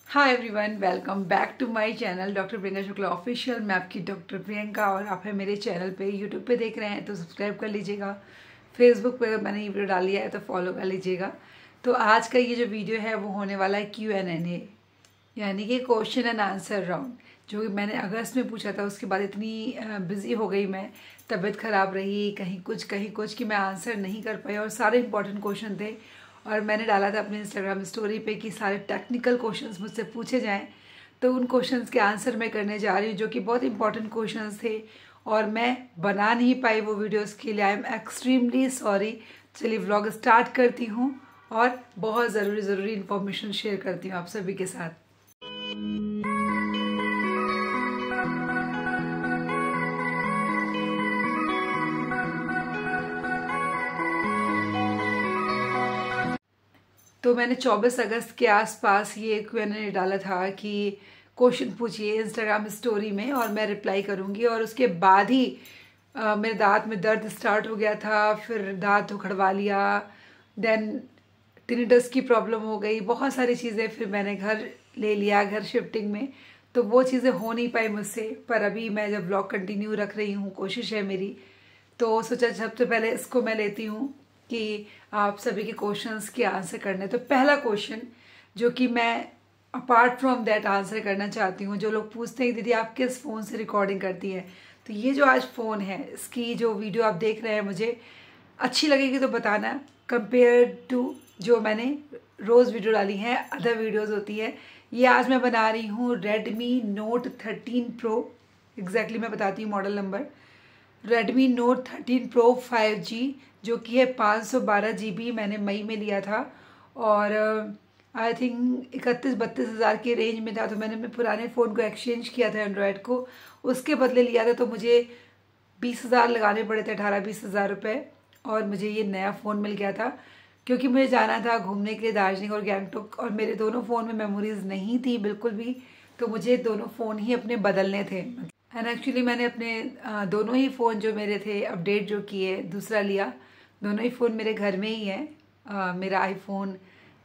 Hi everyone, welcome back to my channel doctor Priyanka Shukla official. मैं आपकी doctor Priyanka और आप है मेरे चैनल पे यूट्यूब पे देख रहे हैं तो सब्सक्राइब कर लीजिएगा। फेसबुक पे मैंने ये वीडियो डाली है तो फॉलो कर लीजिएगा। तो आज का ये जो वीडियो है वो होने वाला है Q&A, यानी कि क्वेश्चन एंड आंसर राउंड, जो कि मैंने अगस्त में पूछा था। उसके बाद इतनी बिजी हो गई मैं, तबीयत ख़राब रही, कहीं कुछ कि मैं आंसर नहीं कर पाई और सारे इंपॉर्टेंट क्वेश्चन थे। और मैंने डाला था अपने इंस्टाग्राम स्टोरी पे कि सारे टेक्निकल क्वेश्चंस मुझसे पूछे जाएं, तो उन क्वेश्चंस के आंसर मैं करने जा रही हूँ, जो कि बहुत इंपॉर्टेंट क्वेश्चंस थे और मैं बना नहीं पाई वो वीडियोस के लिए। I am extremely sorry. चलिए व्लॉग स्टार्ट करती हूँ और बहुत ज़रूरी इन्फॉर्मेशन शेयर करती हूँ आप सभी के साथ। तो मैंने 24 अगस्त के आसपास ये Q&A डाला था कि क्वेश्चन पूछिए इंस्टाग्राम स्टोरी में और मैं रिप्लाई करूँगी। और उसके बाद ही मेरे दांत में दर्द स्टार्ट हो गया था, फिर दांत उखड़वा लिया, देन टिनिटस की प्रॉब्लम हो गई, बहुत सारी चीज़ें। फिर मैंने घर ले लिया, घर शिफ्टिंग में, तो वो चीज़ें हो नहीं पाई मुझसे। पर अभी मैं जब ब्लॉग कंटिन्यू रख रही हूँ, कोशिश है मेरी, तो सोचा सबसे पहले इसको मैं लेती हूँ कि आप सभी के क्वेश्चंस के आंसर करने। तो पहला क्वेश्चन जो कि मैं अपार्ट फ्रॉम दैट आंसर करना चाहती हूँ, जो लोग पूछते हैं दीदी आप किस फ़ोन से रिकॉर्डिंग करती हैं, तो ये जो आज फ़ोन है, इसकी जो वीडियो आप देख रहे हैं, मुझे अच्छी लगेगी तो बताना। कंपेयर टू जो मैंने रोज़ वीडियो डाली हैं, अदर वीडियोज़ होती है, ये आज मैं बना रही हूँ Redmi Note 13 Pro। एग्जैक्टली मैं बताती हूँ model number, Redmi Note 13 Pro 5G, जो कि है 512 GB। मैंने मई में लिया था और आई थिंक 31-32 हज़ार के रेंज में था। तो मैंने अपने पुराने फ़ोन को एक्सचेंज किया था, एंड्रॉयड को, उसके बदले लिया था। तो मुझे 20 हज़ार लगाने पड़े थे, 18-20 हज़ार रुपये, और मुझे ये नया फ़ोन मिल गया था क्योंकि मुझे जाना था घूमने के लिए दार्जिलिंग और गैंगटॉक, और मेरे दोनों फ़ोन में मेमोरीज़ नहीं थी बिल्कुल भी। तो मुझे दोनों फ़ोन ही अपने बदलने थे। एंड एक्चुअली मैंने अपने दोनों ही फ़ोन जो मेरे थे अपडेट जो किए, दूसरा लिया। दोनों ही फ़ोन मेरे घर में ही है। मेरा आईफोन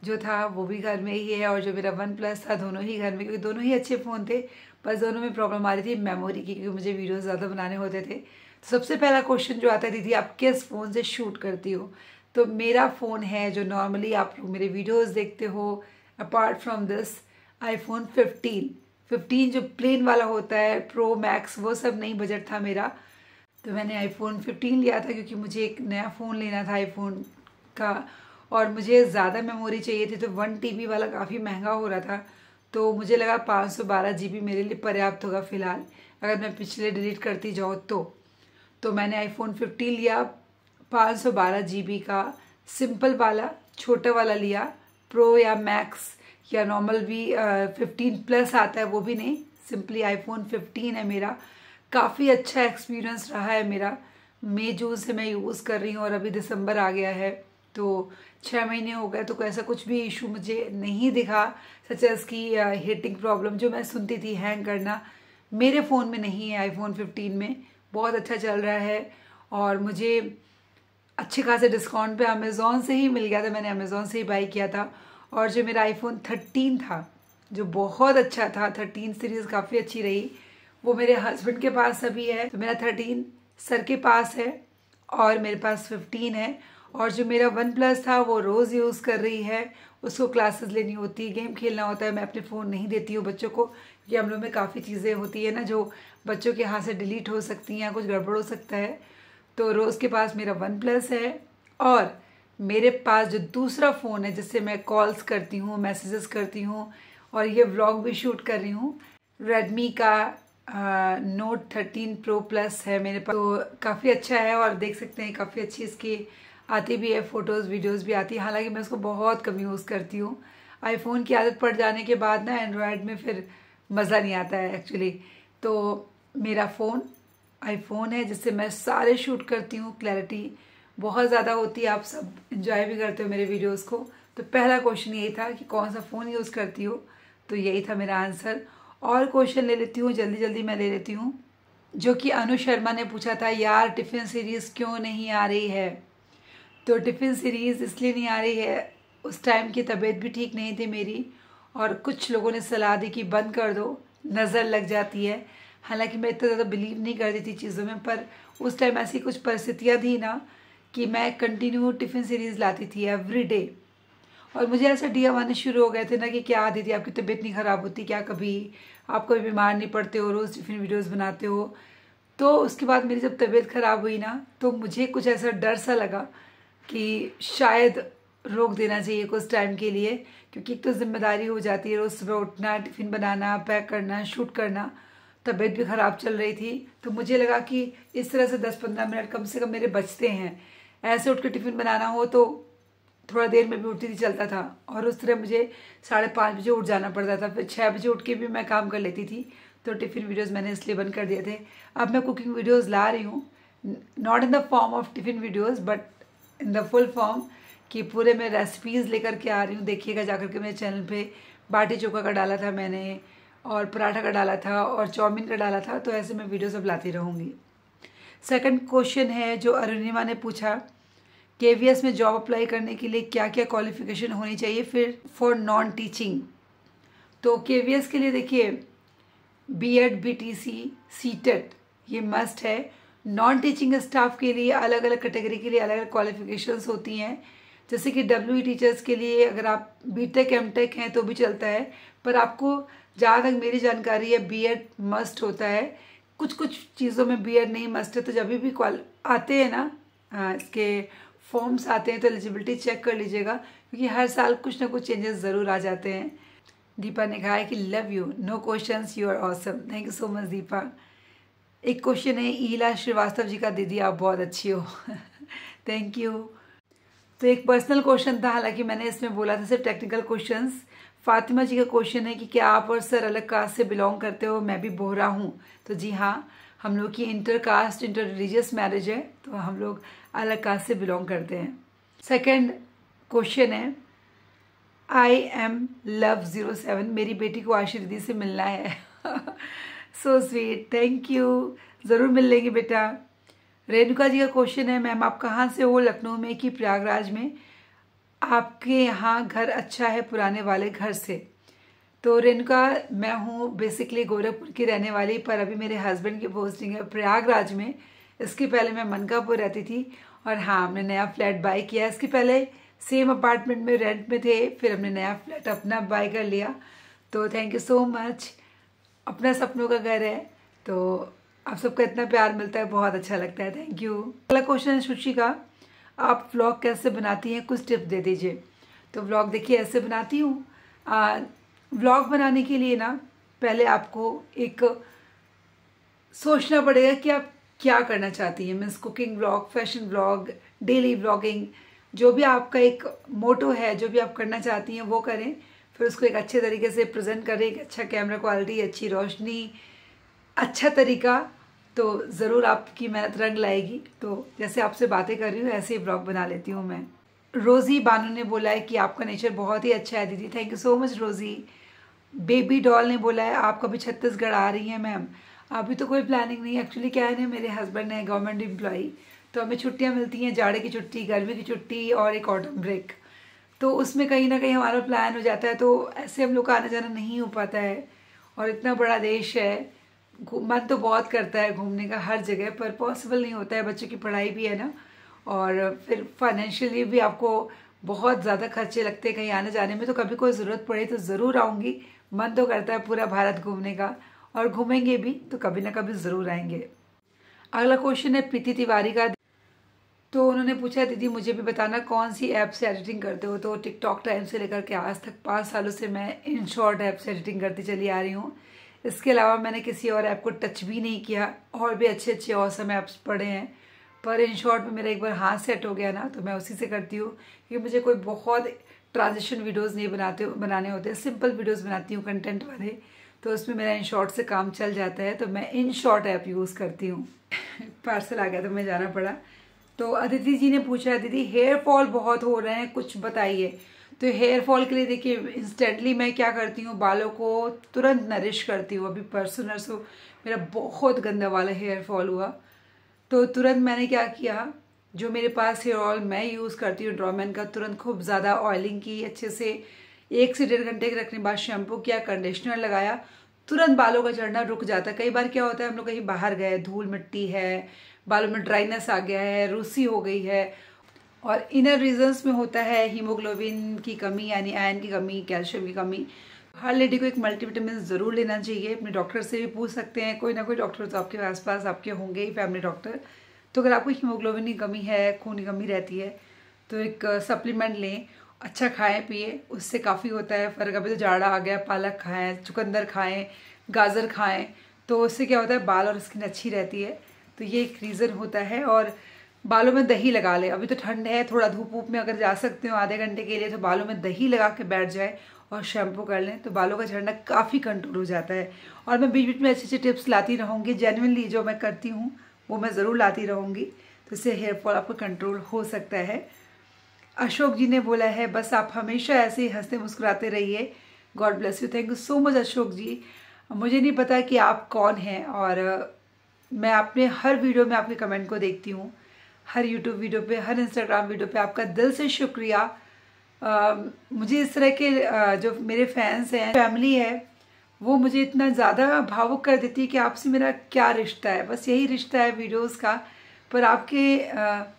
जो था वो भी घर में ही है, और जो मेरा OnePlus था, दोनों ही घर में, क्योंकि दोनों ही अच्छे फ़ोन थे। बस दोनों में प्रॉब्लम आ रही थी मेमोरी की, क्योंकि मुझे वीडियोस ज़्यादा बनाने होते थे। तो सबसे पहला क्वेश्चन जो आता है, दीदी आप किस फ़ोन से शूट करती हो? तो मेरा फ़ोन है जो नॉर्मली आप लोग मेरे वीडियोज़ देखते हो, अपार्ट फ्रॉम दिस, iPhone 15 जो प्लेन वाला होता है, प्रो मैक्स, वो सब नहीं बजट था मेरा। तो मैंने iPhone 15 लिया था क्योंकि मुझे एक नया फ़ोन लेना था आईफोन का, और मुझे ज़्यादा मेमोरी चाहिए थी। तो 1 TB वाला काफ़ी महंगा हो रहा था, तो मुझे लगा 512 GB मेरे लिए पर्याप्त होगा फ़िलहाल, अगर मैं पिछले डिलीट करती जाऊँ तो मैंने iPhone 15 लिया, 512 GB का, सिंपल वाला, छोटा वाला लिया। प्रो या मैक्स या नॉर्मल भी 15+ आता है, वो भी नहीं, सिंपली iPhone 15 है मेरा। काफ़ी अच्छा एक्सपीरियंस रहा है मेरा। मई जून से मैं यूज़ कर रही हूँ और अभी दिसंबर आ गया है, तो 6 महीने हो गए। तो ऐसा कुछ भी इशू मुझे नहीं दिखा, सच एज की हीटिंग प्रॉब्लम जो मैं सुनती थी, हैंग करना, मेरे फ़ोन में नहीं है। iPhone 15 में बहुत अच्छा चल रहा है और मुझे अच्छे खासे डिस्काउंट पे अमेज़ॉन से ही मिल गया था। मैंने अमेज़ॉन से ही बाई किया था। और जो मेरा iPhone 13 था, जो बहुत अच्छा था, 13 सीरीज़ काफ़ी अच्छी रही, वो मेरे हस्बैंड के पास अभी है। तो मेरा 13 सर के पास है और मेरे पास 15 है। और जो मेरा OnePlus था वो रोज़ यूज़ कर रही है, उसको क्लासेस लेनी होती है, गेम खेलना होता है। मैं अपने फ़ोन नहीं देती हूँ बच्चों को, क्योंकि हम लोग में काफ़ी चीज़ें होती है ना जो बच्चों के हाथ से डिलीट हो सकती हैं, कुछ गड़बड़ हो सकता है। तो रोज़ के पास मेरा OnePlus है, और मेरे पास जो दूसरा फ़ोन है जिससे मैं कॉल्स करती हूँ, मैसेजेस करती हूँ और ये व्लॉग भी शूट कर रही हूँ, Redmi का Note 13 Pro Plus है मेरे पास। तो काफ़ी अच्छा है और देख सकते हैं काफ़ी अच्छी इसकी आती भी है, फ़ोटोज़ वीडियोज़ भी आती है। हालांकि मैं उसको बहुत कम यूज़ करती हूँ। आईफोन की आदत पड़ जाने के बाद ना एंड्रॉयड में फिर मज़ा नहीं आता है एक्चुअली। तो मेरा फ़ोन आईफोन है जिससे मैं सारे शूट करती हूँ, क्लैरिटी बहुत ज़्यादा होती है, आप सब इंजॉय भी करते हो मेरे वीडियोस को। तो पहला क्वेश्चन यही था कि कौन सा फ़ोन यूज़ करती हो, तो यही था मेरा आंसर। और क्वेश्चन ले लेती हूँ, जल्दी जल्दी मैं ले लेती हूँ, जो कि अनु शर्मा ने पूछा था, यार टिफ़िन सीरीज़ क्यों नहीं आ रही है? तो टिफ़िन सीरीज़ इसलिए नहीं आ रही है, उस टाइम की तबीयत भी ठीक नहीं थी मेरी, और कुछ लोगों ने सलाह दी कि बंद कर दो, नज़र लग जाती है। हालांकि मैं इतना ज़्यादा बिलीव नहीं करती थी चीज़ों में, पर उस टाइम ऐसी कुछ परिस्थितियाँ थी ना कि मैं कंटिन्यू टिफ़िन सीरीज़ लाती थी एवरी डे। और मुझे ऐसा डीएम आने शुरू हो गए थे ना कि क्या दीदी आपकी तबीयत नहीं ख़राब होती क्या, कभी आप कभी बीमार नहीं पड़ते हो, रोज़ टिफ़िन वीडियोस बनाते हो। तो उसके बाद मेरी जब तबीयत ख़राब हुई ना, तो मुझे कुछ ऐसा डर सा लगा कि शायद रोक देना चाहिए कुछ टाइम के लिए, क्योंकि एक तो जिम्मेदारी हो जाती है, रोज़ सुबह उठना, टिफ़िन बनाना, पैक करना, शूट करना, तबीयत भी ख़राब चल रही थी। तो मुझे लगा कि इस तरह से 10-15 मिनट कम से कम मेरे बचते हैं। ऐसे उठ के टिफ़िन बनाना हो तो थोड़ा देर में भी उठती थी, चलता था। और उस तरह मुझे 5:30 बजे उठ जाना पड़ता था, फिर 6 बजे उठ के भी मैं काम कर लेती थी। तो टिफ़िन वीडियोस मैंने इसलिए बंद कर दिए थे। अब मैं कुकिंग वीडियोस ला रही हूँ, not in the form of tiffin videos but in the full form, कि पूरे मैं रेसिपीज़ लेकर के आ रही हूँ। देखिएगा जाकर के मेरे चैनल पे बाटी चोखा का डाला था मैंने, और पराठा का डाला था, और चाउमीन का डाला था। तो ऐसे मैं वीडियोस अब लाती रहूँगी। सेकंड क्वेश्चन है जो अरुणिमा ने पूछा, केवीएस में जॉब अप्लाई करने के लिए क्या क्या क्वालिफिकेशन होनी चाहिए फिर फॉर नॉन टीचिंग। तो केवीएस के लिए देखिए बीएड, बीटीसी, सीटेट ये मस्ट है। नॉन टीचिंग स्टाफ के लिए अलग अलग कैटेगरी के लिए अलग अलग क्वालिफिकेशंस होती हैं। जैसे कि डब्ल्यूई टीचर्स के लिए अगर आप बीटेक एमटेक हैं तो भी चलता है, पर आपको जहाँ तक मेरी जानकारी है बीएड मस्ट होता है। कुछ कुछ चीज़ों में बीएड नहीं मस्ट है। तो जब भी आते हैं ना इसके फॉर्म्स आते हैं तो एलिजिबिलिटी चेक कर लीजिएगा, क्योंकि हर साल कुछ ना कुछ चेंजेस ज़रूर आ जाते हैं। दीपा ने कहा है कि love you, no questions, you are awesome. Thank you so much Deepa. एक क्वेश्चन है ईला श्रीवास्तव जी का, दीदी आप बहुत अच्छी हो। Thank you. तो एक पर्सनल क्वेश्चन था, हालांकि मैंने इसमें बोला था सिर्फ टेक्निकल क्वेश्चंस। फातिमा जी का क्वेश्चन है कि क्या आप और सर अलग कास्ट से बिलोंग करते हो? मैं भी बोहरा हूँ। तो जी हाँ, हम लोग की inter caste inter religious marriage है, तो हम लोग अलग कास्ट से बिलोंग करते हैं। सेकंड क्वेश्चन है आई एम लव 07, मेरी बेटी को आशी दीदी से मिलना है। सो स्वीट, थैंक यू, ज़रूर मिल लेंगे बेटा। रेणुका जी का क्वेश्चन है, मैम आप कहाँ से हो? लखनऊ में कि प्रयागराज में? आपके यहाँ घर अच्छा है पुराने वाले घर से? तो रेणुका, मैं हूँ बेसिकली गोरखपुर की रहने वाली, पर अभी मेरे हस्बैंड की पोस्टिंग है प्रयागराज में। इसके पहले मैं मनकापुर रहती थी। और हाँ, हमने नया फ्लैट बाय किया। इसके पहले सेम अपार्टमेंट में रेंट में थे, फिर हमने नया फ्लैट अपना बाय कर लिया। तो थैंक यू सो मच। अपना सपनों का घर है, तो आप सबका इतना प्यार मिलता है, बहुत अच्छा लगता है। Thank you. अगला क्वेश्चन है शुचि का, आप व्लॉग कैसे बनाती हैं, कुछ टिप्स दे दीजिए। तो व्लॉग देखिए ऐसे बनाती हूँ। व्लॉग बनाने के लिए ना पहले आपको एक सोचना पड़ेगा कि आप क्या करना चाहती हैं। Means cooking vlog, fashion vlog, daily vlogging, जो भी आपका एक मोटो है, जो भी आप करना चाहती हैं वो करें। फिर उसको एक अच्छे तरीके से प्रेजेंट करें, एक अच्छा कैमरा क्वालिटी, अच्छी रोशनी, अच्छा तरीका, तो ज़रूर आपकी मेहनत रंग लाएगी। तो जैसे आपसे बातें कर रही हूँ ऐसे ही व्लॉग बना लेती हूँ मैं। रोज़ी बानू ने बोला है कि आपका नेचर बहुत ही अच्छा है दीदी। थैंक यू सो मच रोज़ी। बेबी डॉल ने बोला है आप कभी छत्तीसगढ़ आ रही हैं मैम? अभी तो कोई प्लानिंग नहीं। एक्चुअली क्या है ना, मेरे हस्बैंड है गवर्नमेंट एम्प्लॉई, तो हमें छुट्टियां मिलती हैं, जाड़े की छुट्टी, गर्मी की छुट्टी और एक ऑटम ब्रेक। तो उसमें कहीं ना कहीं हमारा प्लान हो जाता है, तो ऐसे हम लोग का आना जाना नहीं हो पाता है। और इतना बड़ा देश है, मन तो बहुत करता है घूमने का हर जगह, पर पॉसिबल नहीं होता है। बच्चों की पढ़ाई भी है ना, और फिर फाइनेंशियली भी आपको बहुत ज़्यादा खर्चे लगते हैं कहीं आने जाने में। तो कभी कोई ज़रूरत पड़े तो ज़रूर आऊँगी। मन तो करता है पूरा भारत घूमने का, और घूमेंगे भी तो कभी ना कभी ज़रूर आएंगे। अगला क्वेश्चन है प्रीति तिवारी का। तो उन्होंने पूछा दीदी मुझे भी बताना कौन सी ऐप से एडिटिंग करते हो? तो टिकटॉक टाइम से लेकर के आज तक 5 सालों से मैं इन शॉर्ट ऐप से एडिटिंग करती चली आ रही हूँ। इसके अलावा मैंने किसी और ऐप को टच भी नहीं किया। और भी अच्छे अच्छे ऑसम ऐप्स पड़े हैं, पर इन शॉर्ट में मेरा एक बार हाथ सेट हो गया ना, तो मैं उसी से करती हूँ। क्योंकि मुझे कोई बहुत ट्रांजिशन वीडियोज़ नहीं बनाने होते, सिंपल वीडियोज़ बनाती हूँ कंटेंट वाले, तो उसमें मेरा इन शॉर्ट से काम चल जाता है। तो मैं इन शॉर्ट ऐप यूज़ करती हूँ। पार्सल आ गया तो मैं जाना पड़ा। तो अदिति जी ने पूछा दीदी हेयर फॉल बहुत हो रहे हैं, कुछ बताइए। तो हेयर फॉल के लिए देखिए इंस्टेंटली मैं क्या करती हूँ, बालों को तुरंत नरिश करती हूँ। अभी परसों नरसों मेरा बहुत गंदा वाला हेयर फॉल हुआ, तो तुरंत मैंने क्या किया, जो मेरे पास हेयर ऑयल मैं यूज़ करती हूँ ड्रॉमैन का, तुरंत खूब ज़्यादा ऑयलिंग की, अच्छे से 1 से 1.5 घंटे के रखने के बाद शैम्पू किया, कंडीशनर लगाया, तुरंत बालों का झड़ना रुक जाता है। कई बार क्या होता है, हम लोग कहीं बाहर गए, धूल मिट्टी है, बालों में ड्राइनेस आ गया है, रूसी हो गई है, और इनर रीजंस में होता है हीमोग्लोबिन की कमी यानी आयरन की कमी, कैल्शियम की कमी। हर लेडी को एक मल्टीविटामिन ज़रूर लेना चाहिए। अपने डॉक्टर से भी पूछ सकते हैं, कोई ना कोई डॉक्टर तो आपके आसपास आपके होंगे ही, फैमिली डॉक्टर। तो अगर आपको हीमोग्लोबिन की कमी है, खून की कमी रहती है, तो एक सप्लीमेंट लें, अच्छा खाएं पिए, उससे काफ़ी होता है फ़र्क। अभी तो जाड़ा आ गया, पालक खाएं, चुकंदर खाएं, गाजर खाएं, तो उससे क्या होता है, बाल और स्किन अच्छी रहती है। तो ये एक रीज़न होता है। और बालों में दही लगा ले, अभी तो ठंड है, थोड़ा धूप वूप में अगर जा सकते हो आधे घंटे के लिए, तो बालों में दही लगा के बैठ जाए और शैम्पू कर लें, तो बालों का झड़ना काफ़ी कंट्रोल हो जाता है। और मैं बीच बीच में अच्छी अच्छी टिप्स लाती रहूँगी, जेन्युइनली जो मैं करती हूँ वो मैं ज़रूर लाती रहूँगी, तो इससे हेयर फॉल आपको कंट्रोल हो सकता है। अशोक जी ने बोला है, बस आप हमेशा ऐसे ही हंसते मुस्कुराते रहिए, god bless you. Thank you so much Ashok ji. मुझे नहीं पता कि आप कौन हैं, और मैं अपने हर वीडियो में आपके कमेंट को देखती हूँ, हर यूट्यूब वीडियो पे, हर इंस्टाग्राम वीडियो पे। आपका दिल से शुक्रिया। मुझे इस तरह के जो मेरे फैंस हैं, फैमिली है, वो मुझे इतना ज़्यादा भावुक कर देती है कि आपसे मेरा क्या रिश्ता है, बस यही रिश्ता है वीडियोस का। पर आपका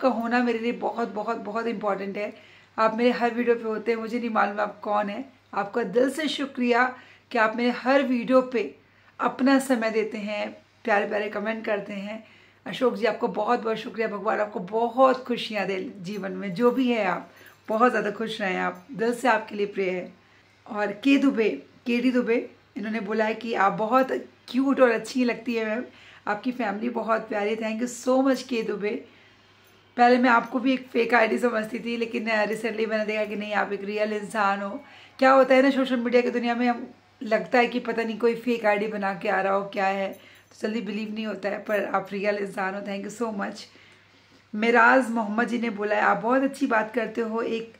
होना मेरे लिए बहुत बहुत बहुत इम्पॉर्टेंट है। आप मेरे हर वीडियो पे होते हैं, मुझे नहीं मालूम आप कौन है। आपका दिल से शुक्रिया कि आप मेरे हर वीडियो पे अपना समय देते हैं, प्यारे प्यारे कमेंट करते हैं। अशोक जी आपको बहुत बहुत शुक्रिया। भगवान आपको बहुत खुशियाँ दे जीवन में, जो भी है आप बहुत ज़्यादा खुश रहें, आप दिल से आपके लिए प्रे है। और केडी दुबे इन्होंने बोला है कि आप बहुत क्यूट और अच्छी लगती है मैम, आपकी फैमिली बहुत प्यारी। थैंक यू सो मच के दुबे। पहले मैं आपको भी एक फेक आईडी समझती थी, लेकिन रिसेंटली मैंने देखा कि नहीं, आप एक रियल इंसान हो। क्या होता है ना, सोशल मीडिया की दुनिया में हम लगता है कि पता नहीं कोई फेक आईडी बना के आ रहा हो, क्या है, तो जल्दी बिलीव नहीं होता है, पर आप रियल इंसान हो। Thank you so much. Miraj Mohammed ji ने बोला है, आप बहुत अच्छी बात करते हो, एक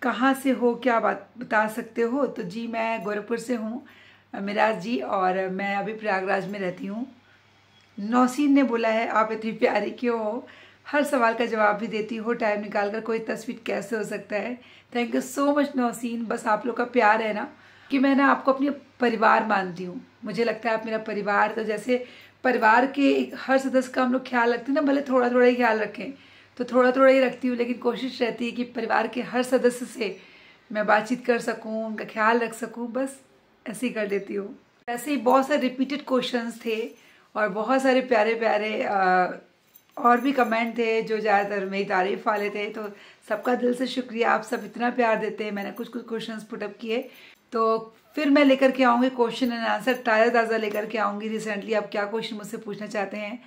कहाँ से हो, क्या बात बता सकते हो? तो जी मैं गोरखपुर से हूँ मिराज जी, और मैं अभी प्रयागराज में रहती हूँ। नौसीन ने बोला है, आप इतनी प्यारी क्यों हो, हर सवाल का जवाब भी देती हो, टाइम निकाल कर, कोई तस्वीर कैसे हो सकता है। Thank you so much Nausheen. बस आप लोग का प्यार है ना, कि मैं ना आपको अपनी परिवार मानती हूँ। मुझे लगता है आप मेरा परिवार, तो जैसे परिवार के हर सदस्य का हम लोग ख्याल रखते हैं ना, भले थोड़ा थोड़ा ही ख्याल रखें, तो थोड़ा थोड़ा ही रखती हूँ, लेकिन कोशिश रहती है कि परिवार के हर सदस्य से मैं बातचीत कर सकूँ, उनका ख्याल रख सकूँ, बस ऐसे ही कर देती हूँ। ऐसे ही बहुत सारे रिपीटेड क्वेश्चंस थे और बहुत सारे प्यारे प्यारे और भी कमेंट थे जो ज़्यादातर मेरी तारीफ वाले थे, तो सबका दिल से शुक्रिया। आप सब इतना प्यार देते हैं। मैंने कुछ कुछ क्वेश्चंस पुटअप किए, तो फिर मैं लेकर के आऊँगी क्वेश्चन एंड आंसर, ताज़ा लेकर के आऊँगी। रिसेंटली आप क्या क्वेश्चन मुझसे पूछना चाहते हैं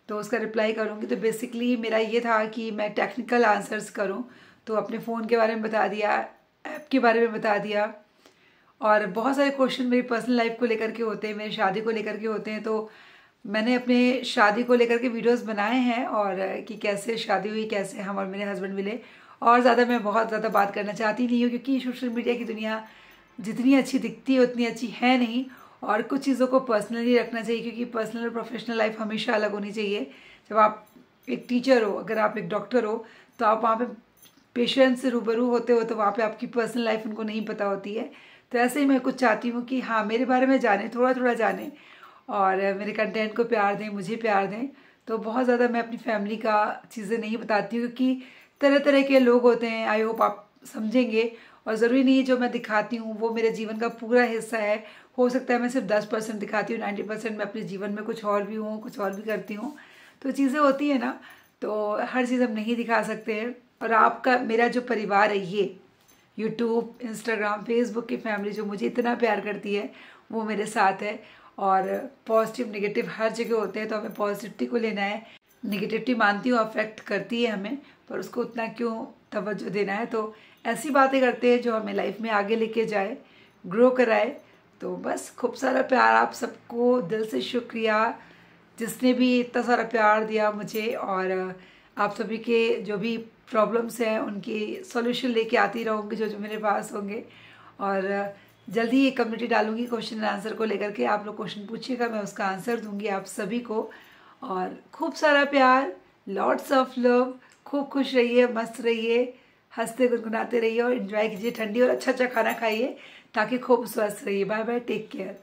तो उसका रिप्लाई करूँगी। तो बेसिकली मेरा ये था कि मैं टेक्निकल आंसर्स करूँ, तो अपने फ़ोन के बारे में बता दिया, ऐप के बारे में बता दिया, और बहुत सारे क्वेश्चन मेरी पर्सनल लाइफ को लेकर के होते हैं, मेरी शादी को लेकर के होते हैं। तो मैंने अपने शादी को लेकर के वीडियोस बनाए हैं, और कि कैसे शादी हुई, कैसे हम और मेरे हस्बैंड मिले। और ज़्यादा मैं बहुत ज़्यादा बात करना चाहती नहीं हूँ, क्योंकि सोशल मीडिया की दुनिया जितनी अच्छी दिखती है उतनी अच्छी है नहीं, और कुछ चीज़ों को पर्सनली रखना चाहिए, क्योंकि पर्सनल और प्रोफेशनल लाइफ हमेशा अलग होनी चाहिए। जब आप एक टीचर हो, अगर आप एक डॉक्टर हो, तो आप वहाँ पे पेशेंट से रूबरू होते हो, तो वहाँ पे आपकी पर्सनल लाइफ उनको नहीं पता होती है। तो ऐसे ही मैं कुछ चाहती हूँ कि हाँ, मेरे बारे में जाने, थोड़ा थोड़ा जाने, और मेरे कंटेंट को प्यार दें, मुझे प्यार दें। तो बहुत ज़्यादा मैं अपनी फैमिली का चीज़ें नहीं बताती हूँ, क्योंकि तरह तरह के लोग होते हैं। आई होप आप समझेंगे, और ज़रूरी नहीं है जो मैं दिखाती हूँ वो मेरे जीवन का पूरा हिस्सा है। हो सकता है मैं सिर्फ 10% दिखाती हूँ, 90% मैं अपने जीवन में कुछ और भी हूँ, कुछ और भी करती हूँ। तो चीज़ें होती है ना, तो हर चीज़ हम नहीं दिखा सकते हैं। और आपका, मेरा जो परिवार है, ये यूट्यूब, इंस्टाग्राम, फेसबुक की फैमिली जो मुझे इतना प्यार करती है, वो मेरे साथ है। और पॉजिटिव नेगेटिव हर जगह होते हैं, तो हमें पॉजिटिविटी को लेना है। नेगेटिविटी मानती हूँ अफेक्ट करती है हमें, पर उसको उतना क्यों तवज्जो देना है। तो ऐसी बातें करते हैं जो हमें लाइफ में आगे लेके जाए, ग्रो कराए। तो बस खूब सारा प्यार, आप सबको दिल से शुक्रिया जिसने भी इतना सारा प्यार दिया मुझे। और आप सभी के जो भी प्रॉब्लम्स हैं उनकी सॉल्यूशन लेके आती रहूँगी, जो जो मेरे पास होंगे। और जल्दी ही एक कम्युनिटी डालूंगी क्वेश्चन एंड आंसर को लेकर के। आप लोग क्वेश्चन पूछिएगा, मैं उसका आंसर दूंगी आप सभी को। और खूब सारा प्यार, लॉट्स ऑफ लव, खूब खुश रहिए, मस्त रहिए, हंसते गुनगुनाते रहिए और एंजॉय कीजिए ठंडी, और अच्छा अच्छा खाना खाइए ताकि खूब स्वस्थ रहिए। Bye bye, take care.